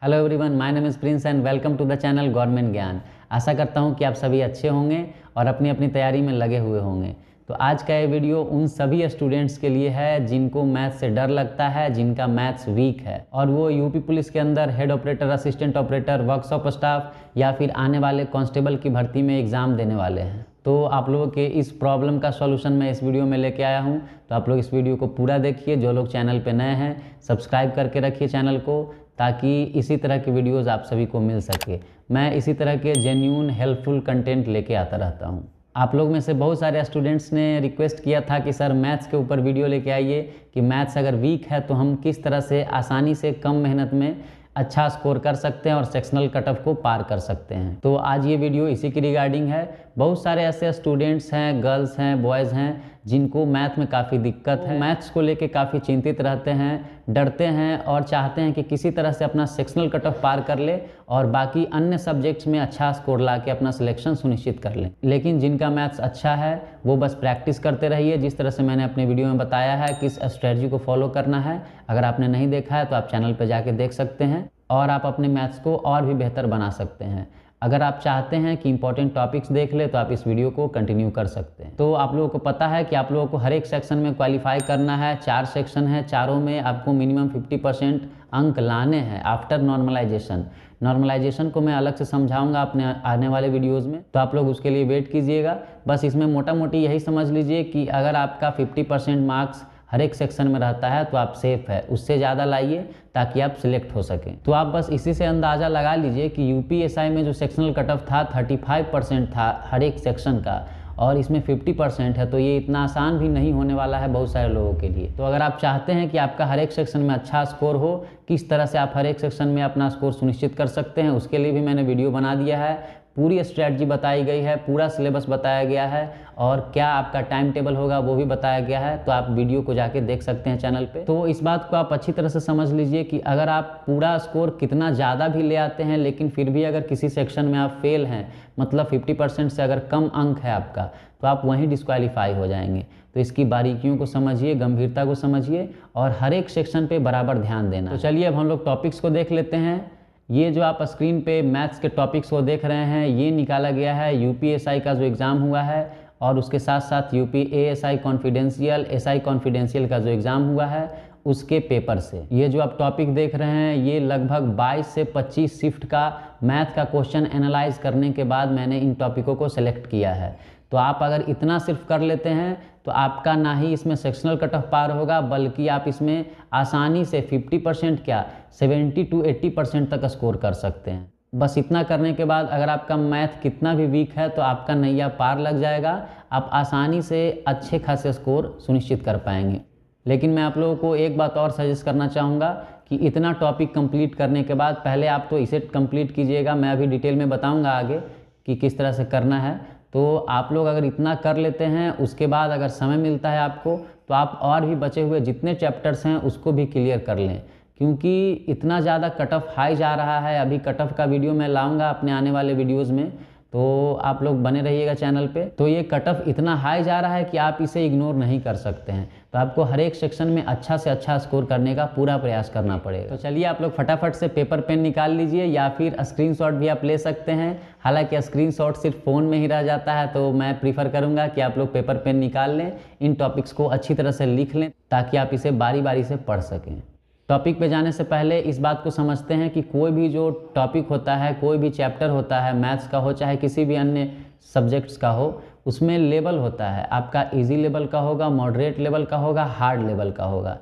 Hello everyone, my name is Prince and welcome to the channel Government Gyan. आशा करता हूं कि आप सभी अच्छे होंगे और अपनी अपनी तैयारी में लगे हुए होंगे। तो आज का ये वीडियो उन सभी स्टूडेंट्स के लिए है जिनको मैथ्स से डर लगता है, जिनका मैथ्स वीक है और वो यूपी पुलिस के अंदर head operator, assistant operator, workshop staff या फिर आने वाले कांस्टेबल की भर्ती में एग्ज़ाम देने वाले हैं। तो आप लोगों के इस प्रॉब्लम का सॉल्यूशन मैं इस वीडियो में लेके आया हूं। तो आप लोग इस वीडियो को पूरा देखिए। जो लोग चैनल पे नए हैं सब्सक्राइब करके रखिए चैनल को, ताकि इसी तरह के वीडियोस आप सभी को मिल सके। मैं इसी तरह के जेन्युइन हेल्पफुल कंटेंट लेके आता रहता हूं। आप लोग में से बहुत सारे स्टूडेंट्स ने रिक्वेस्ट किया था कि सर मैथ्स के ऊपर वीडियो लेके आइए, कि मैथ्स अगर वीक है तो हम किस तरह से आसानी से कम मेहनत में अच्छा स्कोर कर सकते हैं और सेक्शनल कट ऑफ को पार कर सकते हैं। तो आज ये वीडियो इसी की रिगार्डिंग है। बहुत सारे ऐसे स्टूडेंट्स हैं, गर्ल्स हैं, बॉयज़ हैं, जिनको मैथ में काफ़ी दिक्कत है, मैथ्स को लेके काफ़ी चिंतित रहते हैं, डरते हैं और चाहते हैं कि किसी तरह से अपना सेक्शनल कट ऑफ पार कर ले और बाकी अन्य सब्जेक्ट्स में अच्छा स्कोर ला के अपना सिलेक्शन सुनिश्चित कर लें। लेकिन जिनका मैथ्स अच्छा है वो बस प्रैक्टिस करते रहिए, जिस तरह से मैंने अपने वीडियो में बताया है किस स्ट्रेटजी को फॉलो करना है। अगर आपने नहीं देखा है तो आप चैनल पर जाके देख सकते हैं और आप अपने मैथ्स को और भी बेहतर बना सकते हैं। अगर आप चाहते हैं कि इंपॉर्टेंट टॉपिक्स देख ले तो आप इस वीडियो को कंटिन्यू कर सकते हैं। तो आप लोगों को पता है कि आप लोगों को हर एक सेक्शन में क्वालिफाई करना है। 4 सेक्शन है, चारों में आपको मिनिमम 50% अंक लाने हैं आफ्टर नॉर्मलाइजेशन। नॉर्मलाइजेशन को मैं अलग से समझाऊंगा अपने आने वाले वीडियोज़ में, तो आप लोग उसके लिए वेट कीजिएगा। बस इसमें मोटा मोटी यही समझ लीजिए कि अगर आपका 50% मार्क्स हर एक सेक्शन में रहता है तो आप सेफ है, उससे ज़्यादा लाइए ताकि आप सिलेक्ट हो सकें। तो आप बस इसी से अंदाज़ा लगा लीजिए कि यूपीएसआई में जो सेक्शनल कट ऑफ था 35% था हर एक सेक्शन का, और इसमें 50% है, तो ये इतना आसान भी नहीं होने वाला है बहुत सारे लोगों के लिए। तो अगर आप चाहते हैं कि आपका हर एक सेक्शन में अच्छा स्कोर हो, किस तरह से आप हर एक सेक्शन में अपना स्कोर सुनिश्चित कर सकते हैं, उसके लिए भी मैंने वीडियो बना दिया है। पूरी स्ट्रैटेजी बताई गई है, पूरा सिलेबस बताया गया है और क्या आपका टाइम टेबल होगा वो भी बताया गया है। तो आप वीडियो को जाके देख सकते हैं चैनल पे। तो इस बात को आप अच्छी तरह से समझ लीजिए कि अगर आप पूरा स्कोर कितना ज़्यादा भी ले आते हैं, लेकिन फिर भी अगर किसी सेक्शन में आप फेल हैं, मतलब 50% से अगर कम अंक है आपका, तो आप वहीं डिस्क्वालीफाई हो जाएंगे। तो इसकी बारीकियों को समझिए, गंभीरता को समझिए और हर एक सेक्शन पे बराबर ध्यान देना। तो चलिए अब हम लोग टॉपिक्स को देख लेते हैं। ये जो आप स्क्रीन पे मैथ्स के टॉपिक्स को देख रहे हैं, ये निकाला गया है यूपीएसआई का जो एग्ज़ाम हुआ है और उसके साथ साथ UP ASI confidential, SI confidential का जो एग्ज़ाम हुआ है उसके पेपर से। ये जो आप टॉपिक देख रहे हैं, ये लगभग 22 से 25 शिफ्ट का मैथ का क्वेश्चन एनालाइज करने के बाद मैंने इन टॉपिकों को सेलेक्ट किया है। तो आप अगर इतना सिर्फ कर लेते हैं तो आपका ना ही इसमें सेक्शनल कट ऑफ पार होगा, बल्कि आप इसमें आसानी से 50% क्या 70 to 80% तक स्कोर कर सकते हैं। बस इतना करने के बाद अगर आपका मैथ कितना भी वीक है तो आपका नैया पार लग जाएगा, आप आसानी से अच्छे खासे स्कोर सुनिश्चित कर पाएंगे। लेकिन मैं आप लोगों को एक बात और सजेस्ट करना चाहूँगा कि इतना टॉपिक कंप्लीट करने के बाद पहले आप तो इसे कंप्लीट कीजिएगा। मैं अभी डिटेल में बताऊँगा आगे कि किस तरह से करना है। तो आप लोग अगर इतना कर लेते हैं, उसके बाद अगर समय मिलता है आपको, तो आप और भी बचे हुए जितने चैप्टर्स हैं उसको भी क्लियर कर लें, क्योंकि इतना ज़्यादा कट ऑफ हाई जा रहा है। अभी कट ऑफ का वीडियो मैं लाऊंगा अपने आने वाले वीडियोज़ में, तो आप लोग बने रहिएगा चैनल पे। तो ये कट ऑफ इतना हाई जा रहा है कि आप इसे इग्नोर नहीं कर सकते हैं। तो आपको हर एक सेक्शन में अच्छा से अच्छा स्कोर करने का पूरा प्रयास करना पड़ेगा। तो चलिए आप लोग फटाफट से पेपर पेन निकाल लीजिए, या फिर स्क्रीनशॉट भी आप ले सकते हैं। हालांकि स्क्रीनशॉट सिर्फ फ़ोन में ही रह जाता है, तो मैं प्रीफर करूँगा कि आप लोग पेपर पेन निकाल लें, इन टॉपिक्स को अच्छी तरह से लिख लें ताकि आप इसे बारी बारी से पढ़ सकें। टॉपिक पे जाने से पहले इस बात को समझते हैं कि कोई भी जो टॉपिक होता है, कोई भी चैप्टर होता है, मैथ्स का हो चाहे किसी भी अन्य सब्जेक्ट्स का हो, उसमें लेवल होता है। आपका इजी लेवल का होगा, मॉडरेट लेवल का होगा, हार्ड लेवल का होगा।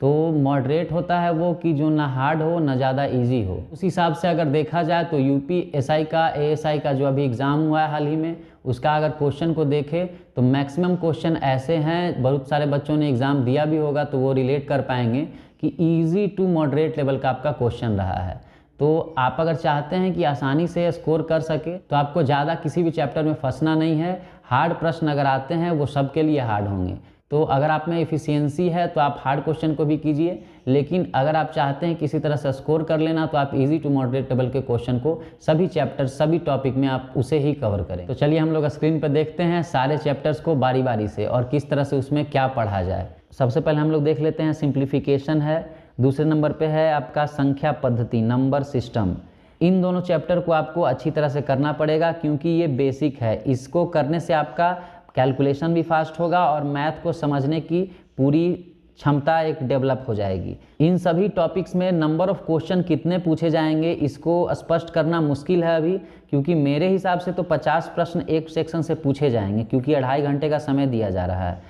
तो मॉडरेट होता है वो कि जो ना हार्ड हो ना ज़्यादा इजी हो। उस हिसाब से अगर देखा जाए तो यूपीएसआई का, एएसआई का जो अभी एग्ज़ाम हुआ है हाल ही में, उसका अगर क्वेश्चन को देखें तो मैक्सिमम क्वेश्चन ऐसे हैं, बहुत सारे बच्चों ने एग्ज़ाम दिया भी होगा तो वो रिलेट कर पाएंगे कि इजी टू मॉडरेट लेवल का आपका क्वेश्चन रहा है। तो आप अगर चाहते हैं कि आसानी से स्कोर कर सके तो आपको ज़्यादा किसी भी चैप्टर में फंसना नहीं है। हार्ड प्रश्न अगर आते हैं वो सबके लिए हार्ड होंगे। तो अगर आप में एफिशिएंसी है तो आप हार्ड क्वेश्चन को भी कीजिए, लेकिन अगर आप चाहते हैं किसी तरह से स्कोर कर लेना तो आप इजी टू मॉडरेट लेवल के क्वेश्चन को सभी चैप्टर, सभी टॉपिक में आप उसे ही कवर करें। तो चलिए हम लोग स्क्रीन पर देखते हैं सारे चैप्टर्स को बारी बारी से और किस तरह से उसमें क्या पढ़ा जाए। सबसे पहले हम लोग देख लेते हैं सिंप्लीफिकेशन है, दूसरे नंबर पे है आपका संख्या पद्धति, नंबर सिस्टम। इन दोनों चैप्टर को आपको अच्छी तरह से करना पड़ेगा क्योंकि ये बेसिक है। इसको करने से आपका कैलकुलेशन भी फास्ट होगा और मैथ को समझने की पूरी क्षमता एक डेवलप हो जाएगी। इन सभी टॉपिक्स में नंबर ऑफ क्वेश्चन कितने पूछे जाएंगे इसको स्पष्ट करना मुश्किल है अभी, क्योंकि मेरे हिसाब से तो 50 प्रश्न एक सेक्शन से पूछे जाएंगे क्योंकि 2.5 घंटे का समय दिया जा रहा है।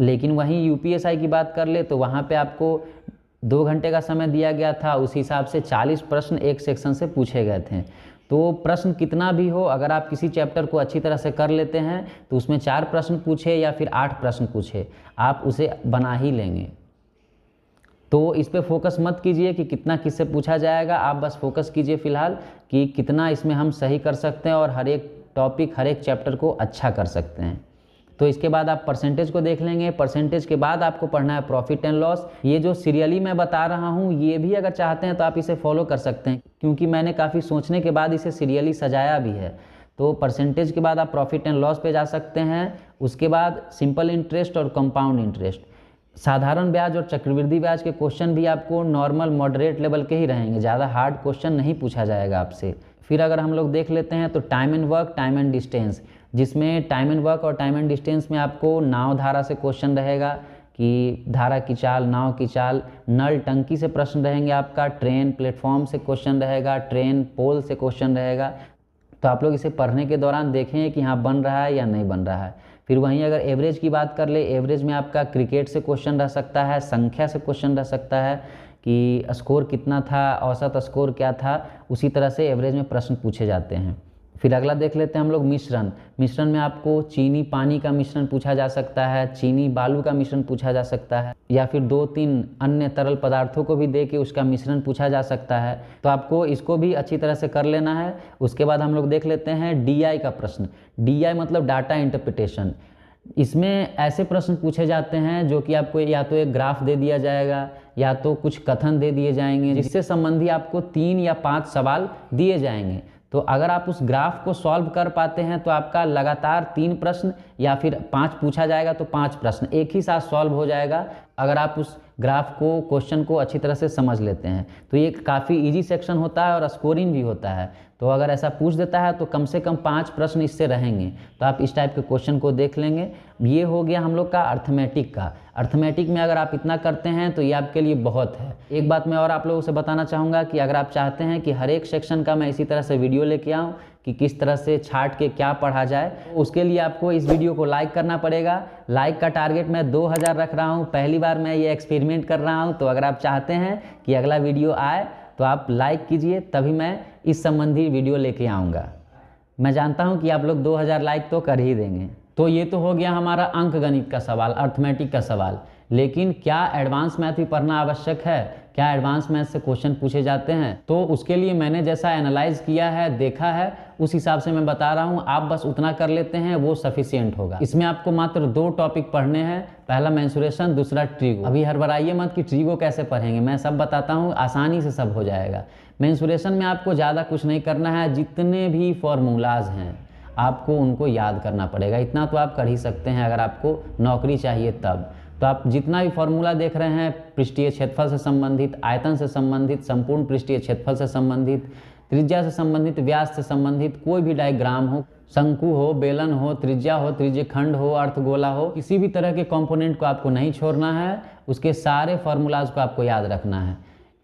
लेकिन वहीं यूपीएसआई की बात कर ले तो वहाँ पे आपको 2 घंटे का समय दिया गया था, उस हिसाब से 40 प्रश्न एक सेक्शन से पूछे गए थे। तो प्रश्न कितना भी हो, अगर आप किसी चैप्टर को अच्छी तरह से कर लेते हैं तो उसमें 4 प्रश्न पूछे या फिर 8 प्रश्न पूछे, आप उसे बना ही लेंगे। तो इस पे फोकस मत कीजिए कि कितना किससे पूछा जाएगा, आप बस फोकस कीजिए फ़िलहाल कि कितना इसमें हम सही कर सकते हैं और हर एक टॉपिक, हर एक चैप्टर को अच्छा कर सकते हैं। तो इसके बाद आप परसेंटेज को देख लेंगे। परसेंटेज के बाद आपको पढ़ना है प्रॉफिट एंड लॉस। ये जो सीरियली मैं बता रहा हूँ ये भी अगर चाहते हैं तो आप इसे फॉलो कर सकते हैं, क्योंकि मैंने काफ़ी सोचने के बाद इसे सीरियली सजाया भी है। तो परसेंटेज के बाद आप प्रॉफिट एंड लॉस पे जा सकते हैं। उसके बाद सिंपल इंटरेस्ट और कंपाउंड इंटरेस्ट, साधारण ब्याज और चक्रवृद्धि ब्याज के क्वेश्चन भी आपको नॉर्मल मॉडरेट लेवल के ही रहेंगे, ज़्यादा हार्ड क्वेश्चन नहीं पूछा जाएगा आपसे। फिर अगर हम लोग देख लेते हैं तो time and work, time and distance, जिसमें टाइम एंड वर्क और टाइम एंड डिस्टेंस में आपको नाव धारा से क्वेश्चन रहेगा कि धारा की चाल, नाव की चाल, नल टंकी से प्रश्न रहेंगे आपका, ट्रेन प्लेटफॉर्म से क्वेश्चन रहेगा, ट्रेन पोल से क्वेश्चन रहेगा। तो आप लोग इसे पढ़ने के दौरान देखें कि हाँ बन रहा है या नहीं बन रहा है। फिर वहीं अगर एवरेज की बात कर ले, एवरेज में आपका क्रिकेट से क्वेश्चन रह सकता है, संख्या से क्वेश्चन रह सकता है कि स्कोर कितना था, औसत स्कोर क्या था, उसी तरह से एवरेज में प्रश्न पूछे जाते हैं। फिर अगला देख लेते हैं हम लोग मिश्रण। मिश्रण में आपको चीनी पानी का मिश्रण पूछा जा सकता है, चीनी बालू का मिश्रण पूछा जा सकता है, या फिर 2-3 अन्य तरल पदार्थों को भी दे के उसका मिश्रण पूछा जा सकता है। तो आपको इसको भी अच्छी तरह से कर लेना है। उसके बाद हम लोग देख लेते हैं डीआई का प्रश्न। डीआई मतलब डाटा इंटरप्रिटेशन। इसमें ऐसे प्रश्न पूछे जाते हैं जो कि आपको या तो एक ग्राफ दे दिया जाएगा या तो कुछ कथन दे दिए जाएंगे, जिससे संबंधी आपको 3 या 5 सवाल दिए जाएंगे। तो अगर आप उस ग्राफ को सॉल्व कर पाते हैं तो आपका लगातार 3 प्रश्न या फिर 5 पूछा जाएगा तो 5 प्रश्न एक ही साथ सॉल्व हो जाएगा, अगर आप उस ग्राफ को, क्वेश्चन को अच्छी तरह से समझ लेते हैं। तो ये काफ़ी इजी सेक्शन होता है और स्कोरिंग भी होता है। तो अगर ऐसा पूछ देता है तो कम से कम 5 प्रश्न इससे रहेंगे। तो आप इस टाइप के क्वेश्चन को देख लेंगे। ये हो गया हम लोग का अर्थमेटिक का। अर्थमेटिक में अगर आप इतना करते हैं तो ये आपके लिए बहुत है। एक बात मैं और आप लोगों से बताना चाहूँगा कि अगर आप चाहते हैं कि हर एक सेक्शन का मैं इसी तरह से वीडियो लेके आऊँ कि किस तरह से छाट के क्या पढ़ा जाए, उसके लिए आपको इस वीडियो को लाइक करना पड़ेगा। लाइक का टारगेट मैं 2000 रख रहा हूँ। पहली बार मैं ये एक्सपेरिमेंट कर रहा हूँ, तो अगर आप चाहते हैं कि अगला वीडियो आए तो आप लाइक कीजिए, तभी मैं इस संबंधी वीडियो लेके आऊँगा। मैं जानता हूँ कि आप लोग 2000 लाइक तो कर ही देंगे। तो ये तो हो गया हमारा अंक गणित का सवाल, अर्थमेटिक का सवाल। लेकिन क्या एडवांस मैथ भी पढ़ना आवश्यक है? क्या एडवांस मैथ से क्वेश्चन पूछे जाते हैं? तो उसके लिए मैंने जैसा एनालाइज किया है, देखा है, उस हिसाब से मैं बता रहा हूँ। आप बस उतना कर लेते हैं, वो सफिशिएंट होगा। इसमें आपको मात्र 2 टॉपिक पढ़ने हैं, पहला मेंसुरेशन, दूसरा ट्रीगो। अभी हड़बड़ाइए मत कि ट्रीगो कैसे पढ़ेंगे, मैं सब बताता हूँ, आसानी से सब हो जाएगा। मेंसुरेशन में आपको ज़्यादा कुछ नहीं करना है, जितने भी फॉर्मूलाज हैं आपको उनको याद करना पड़ेगा। इतना तो आप कर ही सकते हैं अगर आपको नौकरी चाहिए तब। तो आप जितना भी फॉर्मूला देख रहे हैं, पृष्ठीय क्षेत्रफल से संबंधित, आयतन से संबंधित, संपूर्ण पृष्ठीय क्षेत्रफल से संबंधित, त्रिज्या से संबंधित, व्यास से संबंधित, कोई भी डायग्राम हो, शंकु हो, बेलन हो, त्रिज्या हो, त्रिज्यखंड हो, अर्धगोला हो, किसी भी तरह के कंपोनेंट को आपको नहीं छोड़ना है। उसके सारे फार्मूलाज को आपको याद रखना है।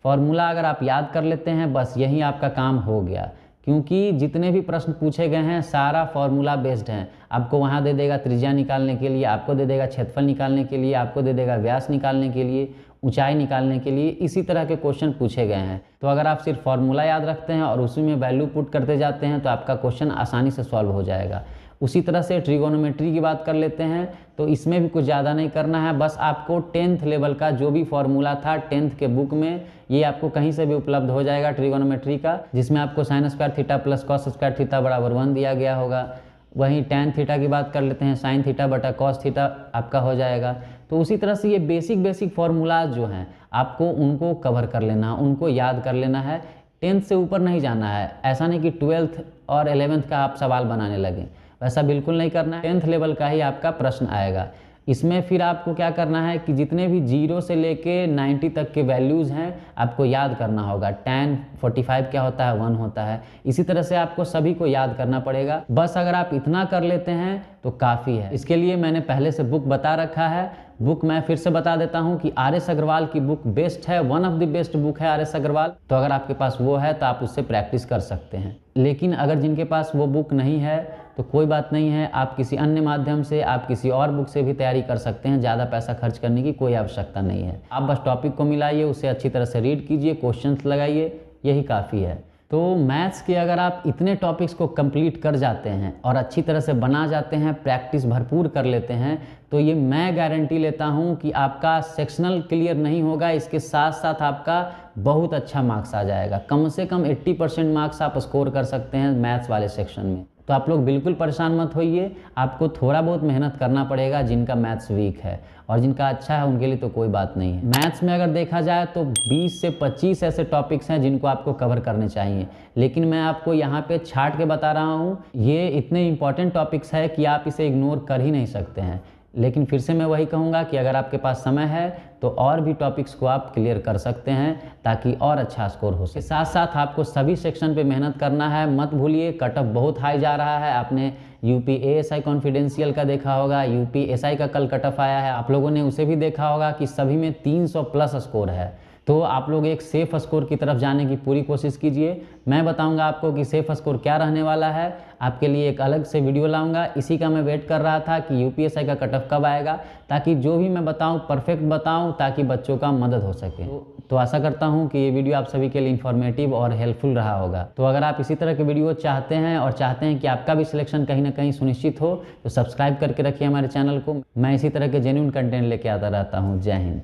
फार्मूला अगर आप याद कर लेते हैं, बस यही आपका काम हो गया। क्योंकि जितने भी प्रश्न पूछे गए हैं सारा फार्मूला बेस्ड हैं। आपको वहाँ दे देगा त्रिज्या निकालने के लिए, आपको दे देगा क्षेत्रफल निकालने के लिए, आपको दे देगा व्यास निकालने के लिए, ऊंचाई निकालने के लिए। इसी तरह के क्वेश्चन पूछे गए हैं। तो अगर आप सिर्फ फार्मूला याद रखते हैं और उसी में वैल्यू पुट करते जाते हैं तो आपका क्वेश्चन आसानी से सॉल्व हो जाएगा। उसी तरह से ट्रिगोनोमेट्री की बात कर लेते हैं, तो इसमें भी कुछ ज़्यादा नहीं करना है। बस आपको 10th लेवल का जो भी फॉर्मूला था 10th के बुक में, ये आपको कहीं से भी उपलब्ध हो जाएगा ट्रिगोनोमेट्री का, जिसमें आपको sin square theta plus cos square theta बराबर 1 दिया गया होगा। वहीं tan थीटा की बात कर लेते हैं, sin थीटा बटा cos थीटा आपका हो जाएगा। तो उसी तरह से ये बेसिक फॉर्मूलाज जो हैं आपको उनको कवर कर लेना, उनको याद कर लेना है। 10th से ऊपर नहीं जाना है। ऐसा नहीं कि 12th और 11th का आप सवाल बनाने लगें, वैसा बिल्कुल नहीं करना है। 10th लेवल का ही आपका प्रश्न आएगा। इसमें फिर आपको क्या करना है कि जितने भी 0 से लेके 90 तक के वैल्यूज़ हैं आपको याद करना होगा। 10, 45 क्या होता है, 1 होता है। इसी तरह से आपको सभी को याद करना पड़ेगा। बस अगर आप इतना कर लेते हैं तो काफ़ी है। इसके लिए मैंने पहले से बुक बता रखा है। बुक मैं फिर से बता देता हूँ कि आर.एस. अग्रवाल की बुक बेस्ट है, one of the best book है आर.एस. अग्रवाल। तो अगर आपके पास वो है तो आप उससे प्रैक्टिस कर सकते हैं। लेकिन अगर जिनके पास वो बुक नहीं है तो कोई बात नहीं है, आप किसी अन्य माध्यम से, आप किसी और बुक से भी तैयारी कर सकते हैं। ज़्यादा पैसा खर्च करने की कोई आवश्यकता नहीं है। आप बस टॉपिक को मिलाइए, उसे अच्छी तरह से रीड कीजिए, क्वेश्चंस लगाइए, यही काफ़ी है। तो मैथ्स के अगर आप इतने टॉपिक्स को कंप्लीट कर जाते हैं और अच्छी तरह से बना जाते हैं, प्रैक्टिस भरपूर कर लेते हैं, तो ये मैं गारंटी लेता हूँ कि आपका सेक्शनल क्लियर नहीं होगा, इसके साथ साथ आपका बहुत अच्छा मार्क्स आ जाएगा। कम से कम 80% मार्क्स आप स्कोर कर सकते हैं मैथ्स वाले सेक्शन में। तो आप लोग बिल्कुल परेशान मत होइए, आपको थोड़ा बहुत मेहनत करना पड़ेगा जिनका मैथ्स वीक है, और जिनका अच्छा है उनके लिए तो कोई बात नहीं है। मैथ्स में अगर देखा जाए तो 20 से 25 ऐसे टॉपिक्स हैं जिनको आपको कवर करने चाहिए, लेकिन मैं आपको यहाँ पे छांट के बता रहा हूँ। ये इतने इंपॉर्टेंट टॉपिक्स है कि आप इसे इग्नोर कर ही नहीं सकते हैं। लेकिन फिर से मैं वही कहूँगा कि अगर आपके पास समय है तो और भी टॉपिक्स को आप क्लियर कर सकते हैं ताकि और अच्छा स्कोर हो सके। साथ साथ आपको सभी सेक्शन पे मेहनत करना है, मत भूलिए। कट ऑफ बहुत हाई जा रहा है। आपने यूपी एएसआई कॉन्फिडेंशियल का देखा होगा, यूपी एसआई का कल कट ऑफ आया है, आप लोगों ने उसे भी देखा होगा कि सभी में 300 प्लस स्कोर है। तो आप लोग एक सेफ़ स्कोर की तरफ जाने की पूरी कोशिश कीजिए। मैं बताऊंगा आपको कि सेफ़ स्कोर क्या रहने वाला है, आपके लिए एक अलग से वीडियो लाऊंगा। इसी का मैं वेट कर रहा था कि यूपीएसआई का कट ऑफ कब आएगा, ताकि जो भी मैं बताऊं परफेक्ट बताऊं, ताकि बच्चों का मदद हो सके। तो आशा करता हूं कि ये वीडियो आप सभी के लिए इन्फॉर्मेटिव और हेल्पफुल रहा होगा। तो अगर आप इसी तरह के वीडियो चाहते हैं और चाहते हैं कि आपका भी सिलेक्शन कहीं ना कहीं सुनिश्चित हो, तो सब्सक्राइब करके रखिए हमारे चैनल को। मैं इसी तरह के जेन्युइन कंटेंट लेके आता रहता हूँ। जय हिंद।